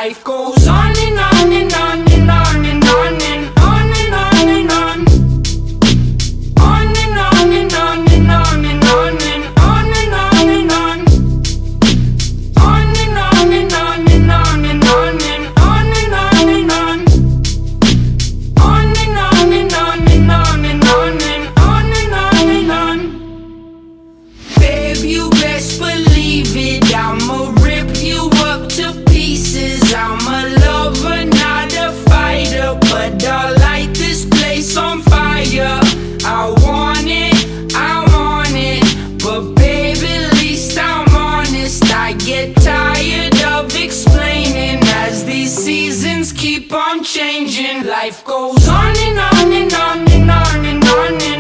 Life goes on and on and on and on and on and on and on and on. On and on and on and on and on and on and on and on. On and on and on and on and on and on and on and on. On and on and on and on and on and on and on and on. Babe, you best believe it, I'ma rip you up to pieces. I'm a lover, not a fighter, but I'll light this place on fire. I want it, but baby, at least I'm honest. I get tired of explaining as these seasons keep on changing. Life goes on and on and on and on and on and